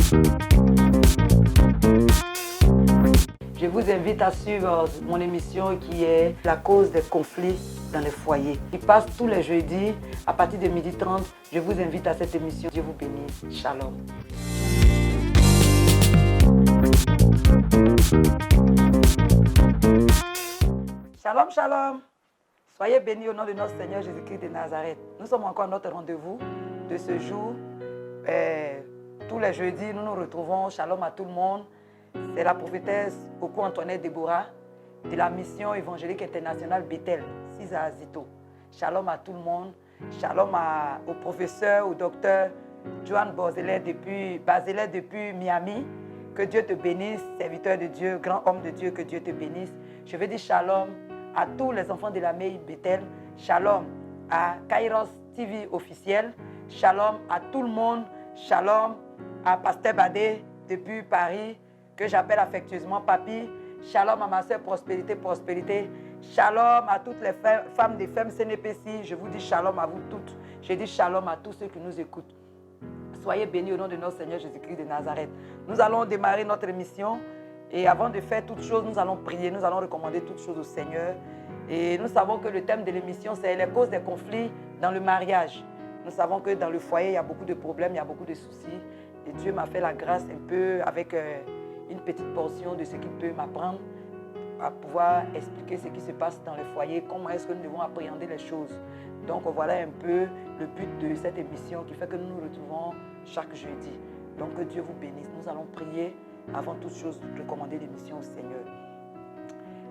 Je vous invite à suivre mon émission qui est La cause des conflits dans les foyers. Qui passe tous les jeudis à partir de 12h30. Je vous invite à cette émission. Dieu vous bénisse. Shalom. Shalom, shalom. Soyez bénis au nom de notre Seigneur Jésus-Christ de Nazareth. Nous sommes encore à notre rendez-vous de ce jour. Tous les jeudis, nous nous retrouvons. Shalom à tout le monde. C'est la prophétesse Oku Antoinette Déborah de la mission évangélique internationale Bethel, Cisa Azito. Shalom à tout le monde. Shalom au professeur, au docteur Joan Bazelet depuis Miami. Que Dieu te bénisse, serviteur de Dieu, grand homme de Dieu, que Dieu te bénisse. Je veux dire shalom à tous les enfants de la Meille Bethel. Shalom à Kairos TV officiel. Shalom à tout le monde. Shalom à Pasteur Badé depuis Paris, que j'appelle affectueusement Papi. Shalom à ma soeur Prospérité. Shalom à toutes les femmes des femmes CNPC. Je vous dis shalom à vous toutes. Je dis shalom à tous ceux qui nous écoutent. Soyez bénis au nom de notre Seigneur Jésus-Christ de Nazareth. Nous allons démarrer notre émission. Et avant de faire toutes choses, nous allons prier. Nous allons recommander toutes choses au Seigneur. Et nous savons que le thème de l'émission, c'est les causes des conflits dans le mariage. Nous savons que dans le foyer, il y a beaucoup de problèmes, il y a beaucoup de soucis. Et Dieu m'a fait la grâce un peu avec une petite portion de ce qu'il peut m'apprendre à pouvoir expliquer ce qui se passe dans le foyer, comment est-ce que nous devons appréhender les choses. Donc voilà un peu le but de cette émission qui fait que nous nous retrouvons chaque jeudi. Donc que Dieu vous bénisse. Nous allons prier avant toute chose, recommander l'émission au Seigneur.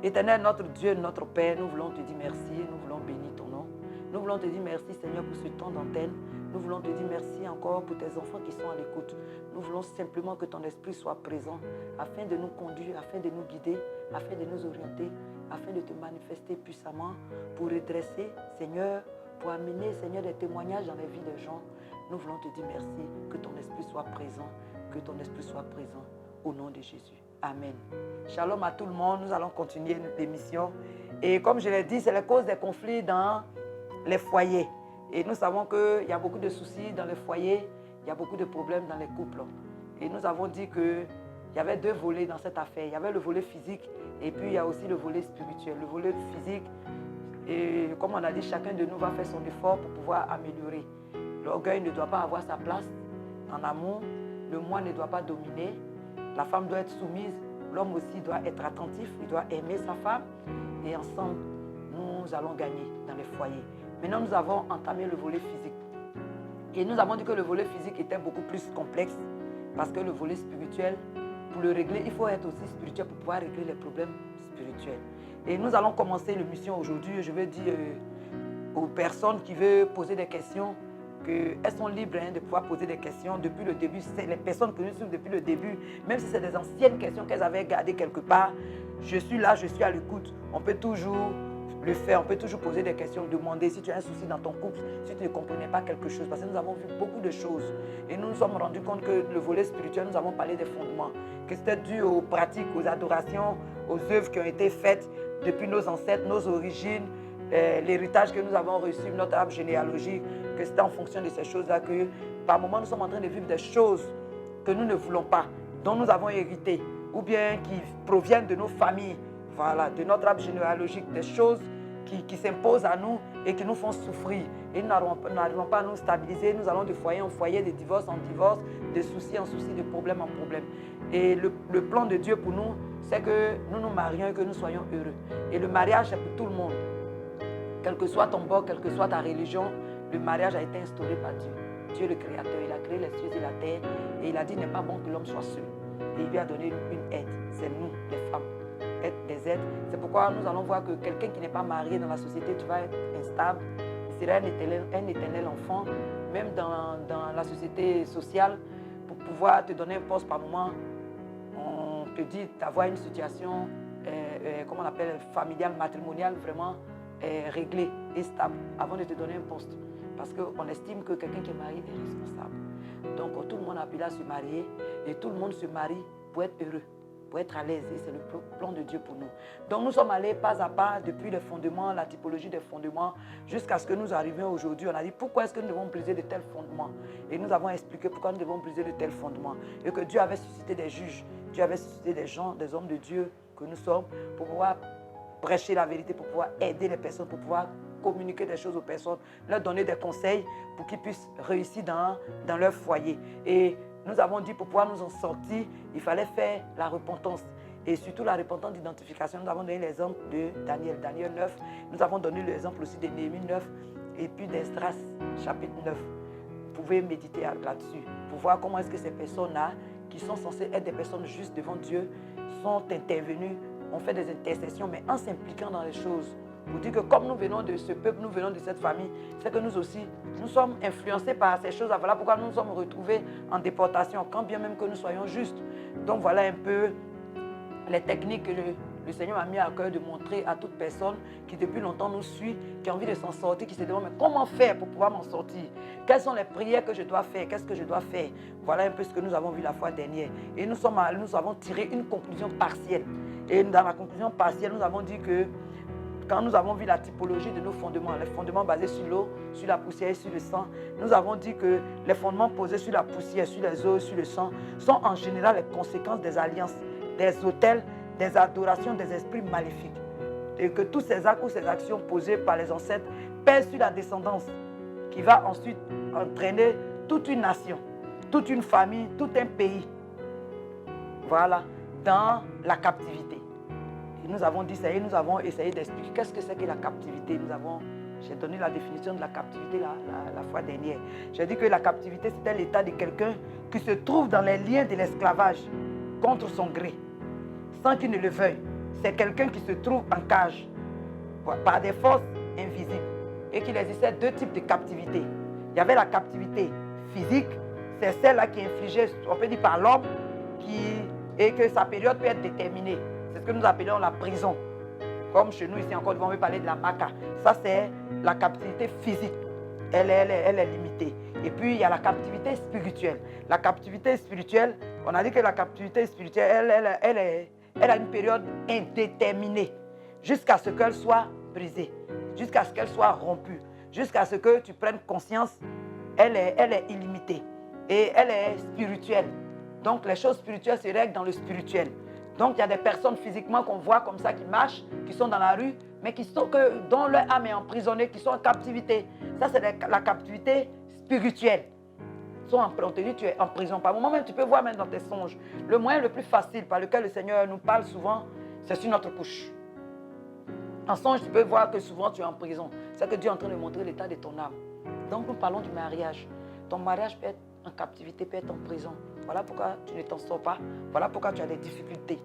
Éternel, notre Dieu, notre Père, nous voulons te dire merci, nous voulons bénir ton nom. Nous voulons te dire merci Seigneur pour ce temps d'antenne. Nous voulons te dire merci encore pour tes enfants qui sont à l'écoute. Nous voulons simplement que ton esprit soit présent afin de nous conduire, afin de nous guider, afin de nous orienter, afin de te manifester puissamment pour redresser, Seigneur, pour amener, Seigneur, des témoignages dans les vies des gens. Nous voulons te dire merci, que ton esprit soit présent, que ton esprit soit présent au nom de Jésus. Amen. Shalom à tout le monde. Nous allons continuer notre émission. Et comme je l'ai dit, c'est la cause des conflits dans les foyers. Et nous savons qu'il y a beaucoup de soucis dans les foyers, il y a beaucoup de problèmes dans les couples. Et nous avons dit qu'il y avait deux volets dans cette affaire. Il y avait le volet physique et puis il y a aussi le volet spirituel. Le volet physique, et comme on a dit, chacun de nous va faire son effort pour pouvoir améliorer. L'orgueil ne doit pas avoir sa place en amour. Le moi ne doit pas dominer. La femme doit être soumise. L'homme aussi doit être attentif. Il doit aimer sa femme. Et ensemble, nous allons gagner dans les foyers. Maintenant, nous avons entamé le volet physique. Et nous avons dit que le volet physique était beaucoup plus complexe parce que le volet spirituel, pour le régler, il faut être aussi spirituel pour pouvoir régler les problèmes spirituels. Et nous allons commencer l'émission aujourd'hui. Je veux dire aux personnes qui veulent poser des questions qu'elles sont libres de pouvoir poser des questions depuis le début. C'est les personnes que nous suivons depuis le début, même si c'est des anciennes questions qu'elles avaient gardées quelque part. Je suis là, je suis à l'écoute. On peut toujours le faire, on peut toujours poser des questions, demander si tu as un souci dans ton couple, si tu ne comprenais pas quelque chose. Parce que nous avons vu beaucoup de choses. Et nous nous sommes rendus compte que le volet spirituel, nous avons parlé des fondements. Que c'était dû aux pratiques, aux adorations, aux œuvres qui ont été faites depuis nos ancêtres, nos origines, l'héritage que nous avons reçu, notre arbre généalogique, que c'était en fonction de ces choses-là que par moments nous sommes en train de vivre des choses que nous ne voulons pas, dont nous avons hérité, ou bien qui proviennent de nos familles, voilà, de notre arbre généalogique, des choses qui s'imposent à nous et qui nous font souffrir. Et nous n'arrivons pas à nous stabiliser, nous allons de foyer en foyer, de divorce en divorce, de souci en souci, de problème en problème. Et le plan de Dieu pour nous, c'est que nous nous marions et que nous soyons heureux. Et le mariage, c'est pour tout le monde. Quel que soit ton bord, quelle que soit ta religion, le mariage a été instauré par Dieu. Dieu le Créateur, il a créé les cieux et la terre et il a dit qu'il n'est pas bon que l'homme soit seul. Et il lui a donné une aide, c'est nous, les femmes, être des aides. C'est pourquoi nous allons voir que quelqu'un qui n'est pas marié dans la société, tu vas être instable, il sera un éternel enfant, même dans la société sociale, pour pouvoir te donner un poste par moment, on te dit d'avoir une situation, comment on appelle, familiale, matrimoniale, vraiment réglée et stable, avant de te donner un poste. Parce qu'on estime que quelqu'un qui est marié est responsable. Donc tout le monde a appelé à se marier et tout le monde se marie pour être heureux, pour être à l'aise. Et c'est le plan de Dieu pour nous. Donc nous sommes allés pas à pas depuis les fondements, la typologie des fondements, jusqu'à ce que nous arrivions aujourd'hui. On a dit pourquoi est-ce que nous devons briser de tels fondements. Et nous avons expliqué pourquoi nous devons briser de tels fondements. Et que Dieu avait suscité des juges, Dieu avait suscité des gens, des hommes de Dieu que nous sommes, pour pouvoir prêcher la vérité, pour pouvoir aider les personnes, pour pouvoir communiquer des choses aux personnes, leur donner des conseils pour qu'ils puissent réussir dans leur foyer. Et nous avons dit pour pouvoir nous en sortir, il fallait faire la repentance. Et surtout la repentance d'identification. Nous avons donné l'exemple de Daniel, Daniel 9. Nous avons donné l'exemple aussi de Néhémie 9 et puis d'Esdras chapitre 9. Vous pouvez méditer là-dessus pour voir comment est-ce que ces personnes-là, qui sont censées être des personnes justes devant Dieu, sont intervenues, ont fait des intercessions, mais en s'impliquant dans les choses. Pour dire que comme nous venons de ce peuple, nous venons de cette famille, c'est que nous aussi, nous sommes influencés par ces choses. Voilà pourquoi nous nous sommes retrouvés en déportation, quand bien même que nous soyons justes. Donc voilà un peu les techniques que le Seigneur m'a mis à cœur de montrer à toute personne qui depuis longtemps nous suit, qui a envie de s'en sortir, qui se demande mais comment faire pour pouvoir m'en sortir? Quelles sont les prières que je dois faire? Qu'est-ce que je dois faire? Voilà un peu ce que nous avons vu la fois dernière. Et nous avons tiré une conclusion partielle. Et dans la conclusion partielle, nous avons dit que quand nous avons vu la typologie de nos fondements, les fondements basés sur l'eau, sur la poussière et sur le sang, nous avons dit que les fondements posés sur la poussière, sur les eaux, sur le sang, sont en général les conséquences des alliances, des autels, des adorations des esprits maléfiques. Et que tous ces actes ou ces actions posées par les ancêtres pèsent sur la descendance, qui va ensuite entraîner toute une nation, toute une famille, tout un pays, voilà, dans la captivité. Et nous avons dit ça et nous avons essayé d'expliquer qu'est-ce que c'est que la captivité. J'ai donné la définition de la captivité la fois dernière. J'ai dit que la captivité, c'était l'état de quelqu'un qui se trouve dans les liens de l'esclavage contre son gré, sans qu'il ne le veuille. C'est quelqu'un qui se trouve en cage par des forces invisibles et qu'il existait deux types de captivité. Il y avait la captivité physique, c'est celle-là qui est infligée, on peut dire par l'homme, et que sa période peut être déterminée. C'est ce que nous appelons la prison. Comme chez nous, ici en Côte d'Ivoire, on veut parler de la maca. Ça, c'est la captivité physique. Elle est limitée. Et puis, il y a la captivité spirituelle. La captivité spirituelle, on a dit que la captivité spirituelle, elle a une période indéterminée, jusqu'à ce qu'elle soit brisée, jusqu'à ce qu'elle soit rompue, jusqu'à ce que tu prennes conscience, elle est illimitée. Et elle est spirituelle. Donc, les choses spirituelles se règlent dans le spirituel. Donc, il y a des personnes physiquement qu'on voit comme ça, qui marchent, qui sont dans la rue, mais dont leur âme est emprisonnée, qui sont en captivité. Ça, c'est la captivité spirituelle. On te dit, tu es en prison. Par moment même, tu peux voir même dans tes songes. Le moyen le plus facile par lequel le Seigneur nous parle souvent, c'est sur notre couche. En songe, tu peux voir que souvent tu es en prison. C'est que Dieu est en train de montrer l'état de ton âme. Donc, nous parlons du mariage. Ton mariage peut être en captivité, peut être en prison. Voilà pourquoi tu ne t'en sors pas. Voilà pourquoi tu as des difficultés.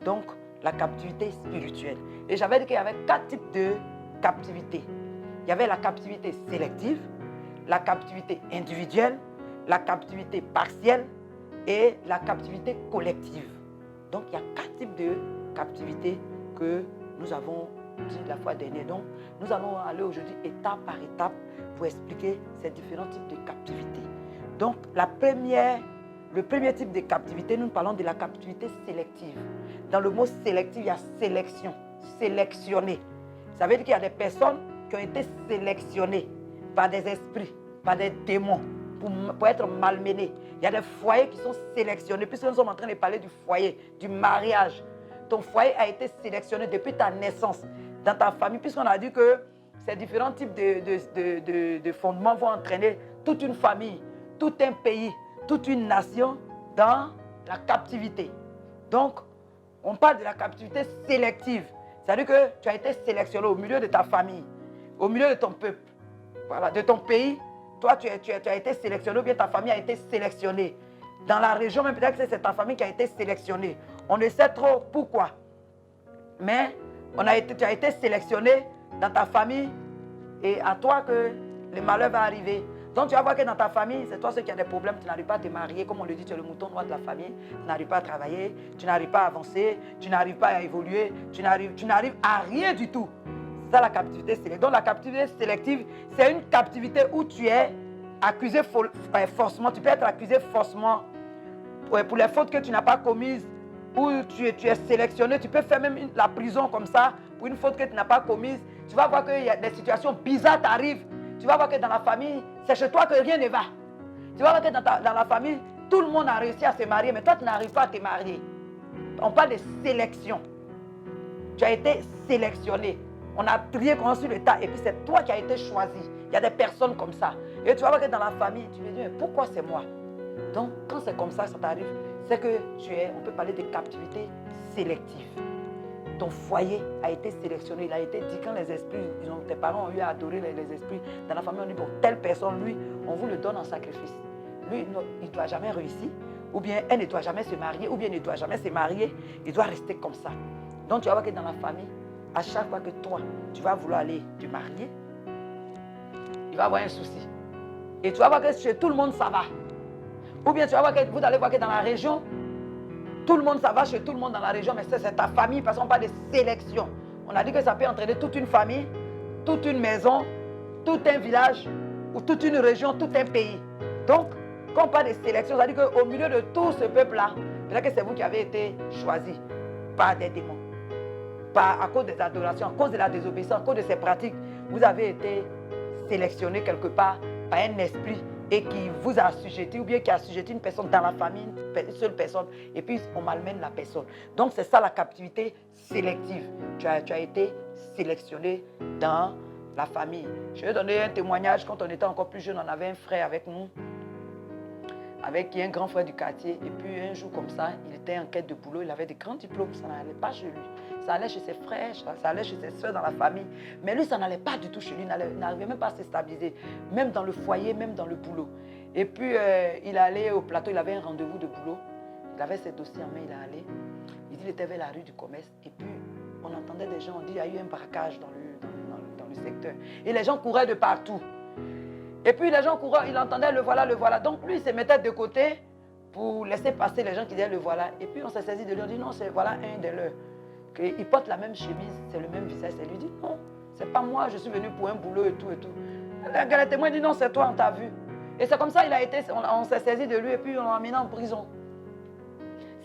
Donc, la captivité spirituelle. Et j'avais dit qu'il y avait 4 types de captivité. Il y avait la captivité sélective, la captivité individuelle, la captivité partielle et la captivité collective. Donc, il y a 4 types de captivité que nous avons dit la fois dernière. Donc, nous allons aller aujourd'hui étape par étape pour expliquer ces différents types de captivité. Donc, le premier type de captivité, nous parlons de la captivité sélective. Dans le mot sélectif, il y a sélection, sélectionner. Ça veut dire qu'il y a des personnes qui ont été sélectionnées par des esprits, par des démons, pour être malmenés. Il y a des foyers qui sont sélectionnés. Puisque nous sommes en train de parler du foyer, du mariage. Ton foyer a été sélectionné depuis ta naissance, dans ta famille, puisqu'on a dit que ces différents types de fondements vont entraîner toute une famille, tout un pays, toute une nation dans la captivité. Donc, on parle de la captivité sélective. C'est-à-dire que tu as été sélectionné au milieu de ta famille, au milieu de ton peuple, voilà, de ton pays. Toi, tu as été sélectionné ou bien ta famille a été sélectionnée. Dans la région, même peut-être que c'est ta famille qui a été sélectionnée. On ne sait trop pourquoi. Mais tu as été sélectionné dans ta famille et à toi que le malheur va arriver. Donc tu vas voir que dans ta famille, c'est toi ceux qui a des problèmes, tu n'arrives pas à te marier, comme on le dit, tu es le mouton noir de la famille, tu n'arrives pas à travailler, tu n'arrives pas à avancer, tu n'arrives pas à évoluer, tu n'arrives à rien du tout. C'est ça la captivité sélective. Donc la captivité sélective, c'est une captivité où tu es accusé forcément, tu peux être accusé forcément pour les fautes que tu n'as pas commises où tu es sélectionné, tu peux faire même la prison comme ça pour une faute que tu n'as pas commise. Tu vas voir qu'il y a des situations bizarres t'arrivent. Tu vas voir que dans la famille, c'est chez toi que rien ne va. Tu vas voir que dans la famille, tout le monde a réussi à se marier, mais toi, tu n'arrives pas à te marier. On parle de sélection. Tu as été sélectionné. On a trié sur le tas et puis c'est toi qui as été choisi. Il y a des personnes comme ça. Et tu vas voir que dans la famille, tu te dis, mais pourquoi c'est moi? Donc, quand c'est comme ça t'arrive, c'est que on peut parler de captivité sélective. Ton foyer a été sélectionné, il a été dit quand les esprits, tes parents ont eu à adorer les esprits. Dans la famille, on dit, bon, telle personne, lui, on vous le donne en sacrifice. Lui, il ne doit jamais réussir, ou bien elle ne doit jamais se marier, ou bien il ne doit jamais se marier, il doit rester comme ça. Donc, tu vas voir que dans la famille, à chaque fois que toi, tu vas vouloir aller te marier, il va y avoir un souci. Et tu vas voir que chez tout le monde, ça va. Ou bien tu vas voir que vous allez voir que dans la région, tout le monde, ça va chez tout le monde dans la région, mais c'est ta famille, parce qu'on parle de sélection. On a dit que ça peut entraîner toute une famille, toute une maison, tout un village, ou toute une région, tout un pays. Donc, quand on parle de sélection, ça veut dire qu'au milieu de tout ce peuple-là, peut-être que c'est vous qui avez été choisi par des démons. À cause des adorations, à cause de la désobéissance, à cause de ces pratiques, vous avez été sélectionné quelque part par un esprit et qui vous a assujetti, ou bien qui a assujetti une personne dans la famille, une seule personne, et puis on malmène la personne. Donc c'est ça la captivité sélective. Tu as été sélectionné dans la famille. Je vais donner un témoignage. Quand on était encore plus jeune, on avait un frère avec nous, qui est un grand frère du quartier, et puis un jour comme ça, il était en quête de boulot, il avait des grands diplômes, ça n'allait pas chez lui. Ça allait chez ses frères, ça allait chez ses soeurs dans la famille. Mais lui, ça n'allait pas du tout chez lui. Il n'arrivait même pas à se stabiliser. Même dans le foyer, même dans le boulot. Et puis, il allait au plateau. Il avait un rendez-vous de boulot. Il avait ses dossiers en main. Il est allé. Il était vers la rue du commerce. Et puis, on entendait des gens. On dit, il y a eu un braquage dans le secteur. Et les gens couraient de partout. Et puis, les gens couraient. Il entendait le voilà, le voilà. Donc, lui, il se mettait de côté pour laisser passer les gens qui disaient le voilà. Et puis, on s'est saisi de lui. On dit, non, c'est voilà un de leurs. Il porte la même chemise, c'est le même visage. Elle lui dit, non, c'est pas moi, je suis venu pour un boulot et tout et tout. Le témoin dit, non, c'est toi, on t'a vu. Et c'est comme ça, on s'est saisi de lui et puis on l'a emmené en prison.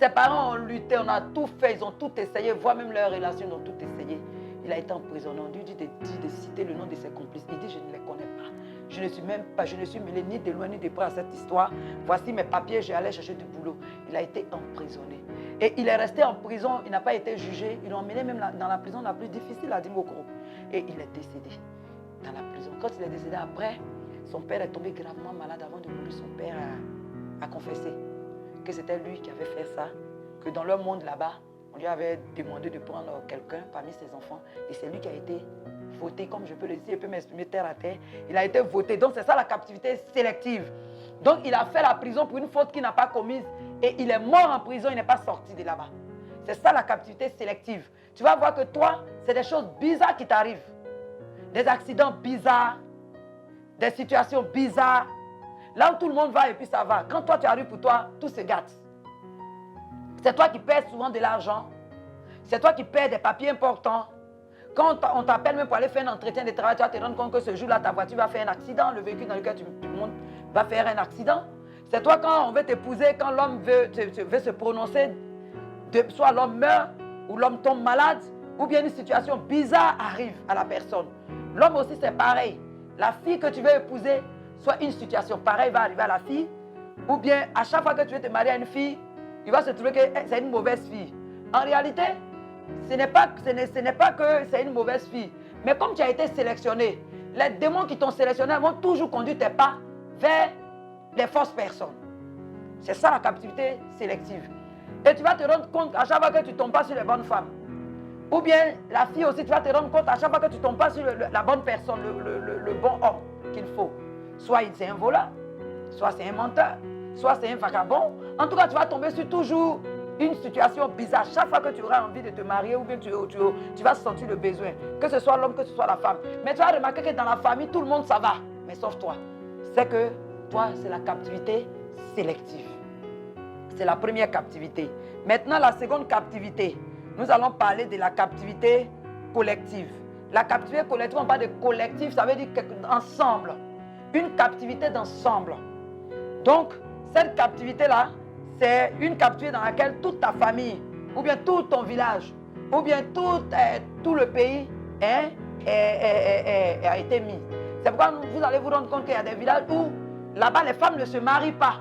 Ses parents ont lutté, on a tout fait, ils ont tout essayé, voire même leurs relations, ils ont tout essayé. Il a été emprisonné. On lui dit de citer le nom de ses complices. Il dit, je ne les connais pas. Je ne suis mêlé ni de loin ni de près à cette histoire. Voici mes papiers, j'ai allé chercher du boulot. Il a été emprisonné. Et il est resté en prison, il n'a pas été jugé. Ils l'ont emmené même dans la prison la plus difficile à Dimokro. Et il est décédé dans la prison. Quand il est décédé après, son père est tombé gravement malade. Avant de mourir, son père a confessé que c'était lui qui avait fait ça. Que dans leur monde là-bas, on lui avait demandé de prendre quelqu'un parmi ses enfants. Et c'est lui qui a été voté, comme je peux le dire, je peux m'exprimer terre à terre. Il a été voté. Donc c'est ça la captivité sélective. Donc il a fait la prison pour une faute qu'il n'a pas commise. Et il est mort en prison, il n'est pas sorti de là-bas. C'est ça la captivité sélective. Tu vas voir que toi, c'est des choses bizarres qui t'arrivent. Des accidents bizarres, des situations bizarres. Là où tout le monde va et puis ça va. Quand toi tu arrives pour toi, tout se gâte. C'est toi qui perds souvent de l'argent. C'est toi qui perds des papiers importants. Quand on t'appelle même pour aller faire un entretien de travail, tu vas te rendre compte que ce jour-là, ta voiture va faire un accident. Le véhicule dans lequel tu montes va faire un accident. C'est toi quand on veut t'épouser, quand l'homme veut se prononcer, soit l'homme meurt ou l'homme tombe malade, ou bien une situation bizarre arrive à la personne. L'homme aussi c'est pareil. La fille que tu veux épouser, soit une situation pareille va arriver à la fille, ou bien à chaque fois que tu veux te marier à une fille, il va se trouver que c'est une mauvaise fille. En réalité, ce n'est pas que c'est une mauvaise fille. Mais comme tu as été sélectionné, les démons qui t'ont sélectionné vont toujours conduire tes pas vers les fausses personnes. C'est ça la captivité sélective. Et tu vas te rendre compte à chaque fois que tu ne tombes pas sur les bonnes femmes. Ou bien la fille aussi, tu vas te rendre compte à chaque fois que tu ne tombes pas sur la bonne personne, le bon homme qu'il faut. Soit c'est un voleur, soit c'est un menteur, soit c'est un vagabond. En tout cas, tu vas tomber sur toujours une situation bizarre. Chaque fois que tu auras envie de te marier ou bien tu vas sentir le besoin, que ce soit l'homme, que ce soit la femme. Mais tu vas remarquer que dans la famille, tout le monde ça va, mais sauf toi. C'est que toi, c'est la captivité sélective. C'est la première captivité. Maintenant, la seconde captivité. Nous allons parler de la captivité collective. La captivité collective, on parle de collectif, ça veut dire ensemble. Une captivité d'ensemble. Donc, cette captivité-là, c'est une captivité dans laquelle toute ta famille ou bien tout ton village, ou bien tout le pays a été mis. C'est pourquoi vous allez vous rendre compte qu'il y a des villages où là-bas les femmes ne se marient pas.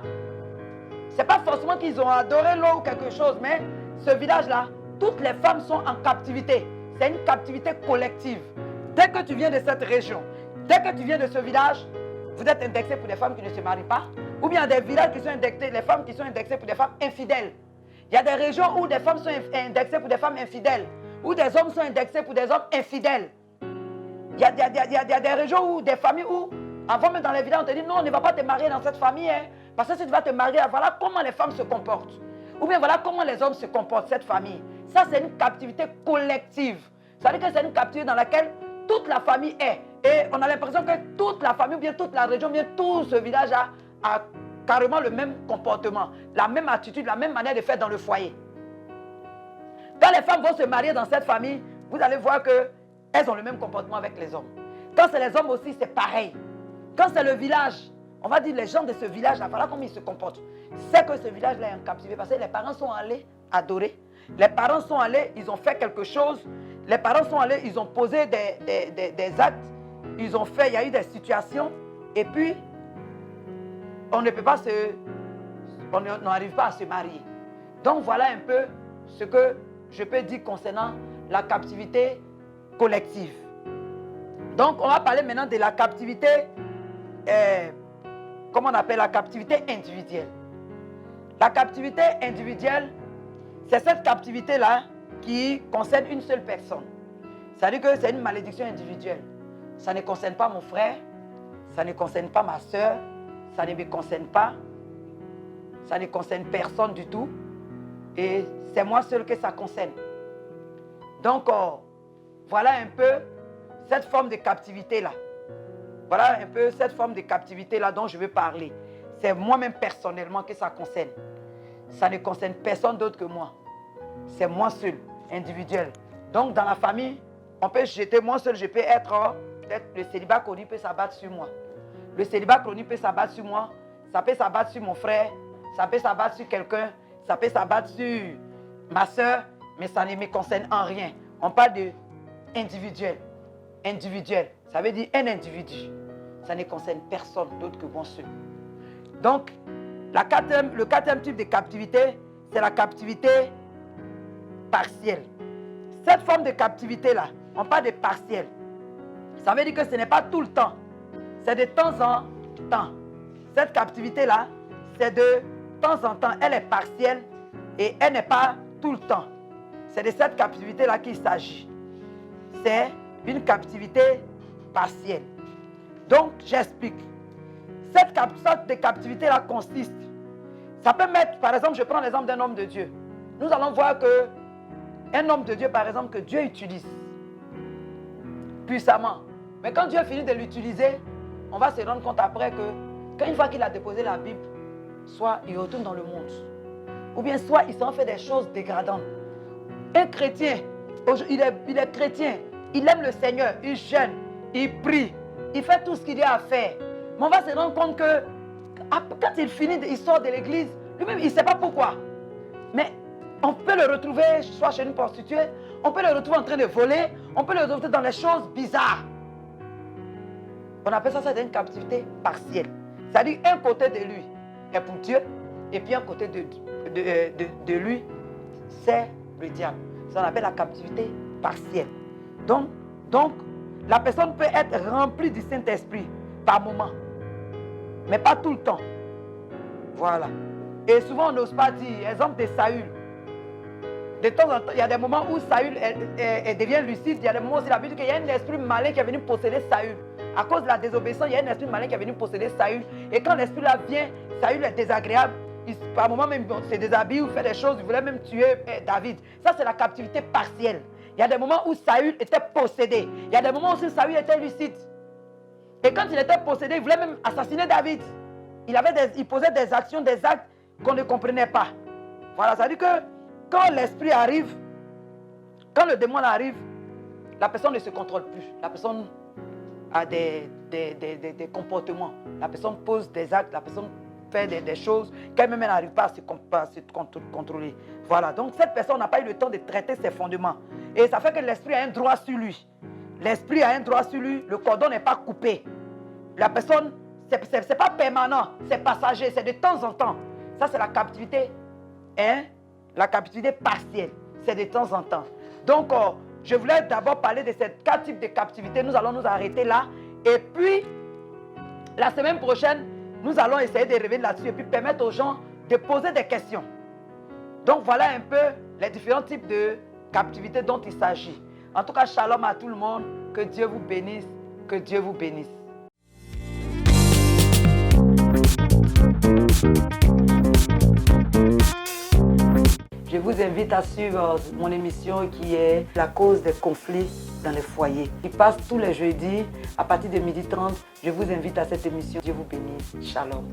Ce n'est pas forcément qu'ils ont adoré l'eau ou quelque chose, mais ce village-là, toutes les femmes sont en captivité. C'est une captivité collective. Dès que tu viens de cette région, dès que tu viens de ce village, vous êtes indexé pour des femmes qui ne se marient pas. Ou bien des villages qui sont indexés, les femmes qui sont indexées pour des femmes infidèles. Il y a des régions où des femmes sont indexées pour des femmes infidèles. Où des hommes sont indexés pour des hommes infidèles. Il y a des régions où des familles où, avant même dans les villages, on te dit non, on ne va pas te marier dans cette famille. Hein, parce que si tu vas te marier, voilà comment les femmes se comportent. Ou bien voilà comment les hommes se comportent, cette famille. Ça, c'est une captivité collective. Ça veut dire que c'est une captivité dans laquelle toute la famille est. Et on a l'impression que toute la famille, ou bien toute la région, ou bien tout ce village a carrément le même comportement, la même attitude, la même manière de faire dans le foyer. Quand les femmes vont se marier dans cette famille, vous allez voir qu'elles ont le même comportement avec les hommes. Quand c'est les hommes aussi, c'est pareil. Quand c'est le village, on va dire les gens de ce village-là, voilà comment ils se comportent. C'est que ce village-là est en captivité parce que les parents sont allés adorer. Les parents sont allés, ils ont fait quelque chose. Les parents sont allés, ils ont posé des actes. Ils ont fait, il y a eu des situations. Et puis, on ne peut pas on n'arrive pas à se marier. Donc voilà un peu ce que je peux dire concernant la captivité collective. Donc on va parler maintenant de la captivité, comment on appelle la captivité individuelle. La captivité individuelle, c'est cette captivité-là qui concerne une seule personne. C'est-à-dire que c'est une malédiction individuelle. Ça ne concerne pas mon frère, ça ne concerne pas ma soeur, ça ne me concerne pas, ça ne concerne personne du tout. Et c'est moi seul que ça concerne. Donc, voilà un peu cette forme de captivité-là. Voilà un peu cette forme de captivité-là dont je veux parler. C'est moi-même personnellement que ça concerne. Ça ne concerne personne d'autre que moi. C'est moi seul, individuel. Donc, dans la famille, on peut jeter moi seul, je peux être le célibat chronique peut s'abattre sur moi. Le célibat chronique peut s'abattre sur moi. Ça peut s'abattre sur mon frère. Ça peut s'abattre sur quelqu'un. Ça peut s'abattre sur ma soeur. Mais ça ne me concerne en rien. On parle de individuel. Individuel. Ça veut dire un individu. Ça ne concerne personne d'autre que moi seul. Donc, le quatrième type de captivité, c'est la captivité partielle. Cette forme de captivité-là, on parle de partielle. Ça veut dire que ce n'est pas tout le temps. C'est de temps en temps. Cette captivité-là, c'est de temps en temps. Elle est partielle et elle n'est pas tout le temps. C'est de cette captivité-là qu'il s'agit. C'est une captivité partielle. Donc, j'explique. Cette sorte de captivité-là consiste. Ça peut mettre, par exemple, je prends l'exemple d'un homme de Dieu. Nous allons voir que un homme de Dieu, par exemple, que Dieu utilise puissamment. Mais quand Dieu finit de l'utiliser, on va se rendre compte après que, une fois qu'il a déposé la Bible, soit il retourne dans le monde, ou bien soit il s'en fait des choses dégradantes. Un chrétien, il est chrétien, il aime le Seigneur, il jeûne, il prie, il fait tout ce qu'il y a à faire. Mais on va se rendre compte que quand il finit, il sort de l'église, lui-même il ne sait pas pourquoi. Mais on peut le retrouver soit chez une prostituée, on peut le retrouver en train de voler, on peut le retrouver dans les choses bizarres. On appelle ça une captivité partielle. C'est-à-dire un côté de lui est pour Dieu et puis un côté de lui, c'est le diable. Ça on appelle la captivité partielle. Donc, la personne peut être remplie du Saint-Esprit par moment, mais pas tout le temps. Voilà. Et souvent on n'ose pas dire, exemple de Saül. De temps en temps, il y a des moments où Saül devient lucide. Il y a des moments où il a vu qu'il y a un esprit malin qui est venu posséder Saül. À cause de la désobéissance, il y a un esprit malin qui est venu posséder Saül. Et quand l'esprit là vient, Saül est désagréable. Par moment même, il se déshabille ou fait des choses. Il voulait même tuer David. Ça, c'est la captivité partielle. Il y a des moments où Saül était possédé. Il y a des moments où Saül était lucide. Et quand il était possédé, il voulait même assassiner David. Il posait des actions, des actes qu'on ne comprenait pas. Voilà, ça veut dire que quand l'esprit arrive, quand le démon arrive, la personne ne se contrôle plus. La personne a des comportements. La personne pose des actes, la personne faire des choses qu'elle-même n'arrive pas à se contrôler. Voilà, donc cette personne n'a pas eu le temps de traiter ses fondements. Et ça fait que l'esprit a un droit sur lui. L'esprit a un droit sur lui, le cordon n'est pas coupé. La personne, c'est pas permanent, c'est passager, c'est de temps en temps. Ça, c'est la captivité, hein? La captivité partielle, c'est de temps en temps. Donc, je voulais d'abord parler de ces 4 types de captivité. Nous allons nous arrêter là. Et puis, la semaine prochaine, nous allons essayer de revenir là-dessus et puis permettre aux gens de poser des questions. Donc, voilà un peu les différents types de captivité dont il s'agit. En tout cas, shalom à tout le monde. Que Dieu vous bénisse. Que Dieu vous bénisse. Je vous invite à suivre mon émission qui est La cause des conflits dans les foyers. Qui passe tous les jeudis à partir de 12h30. Je vous invite à cette émission. Dieu vous bénisse. Shalom.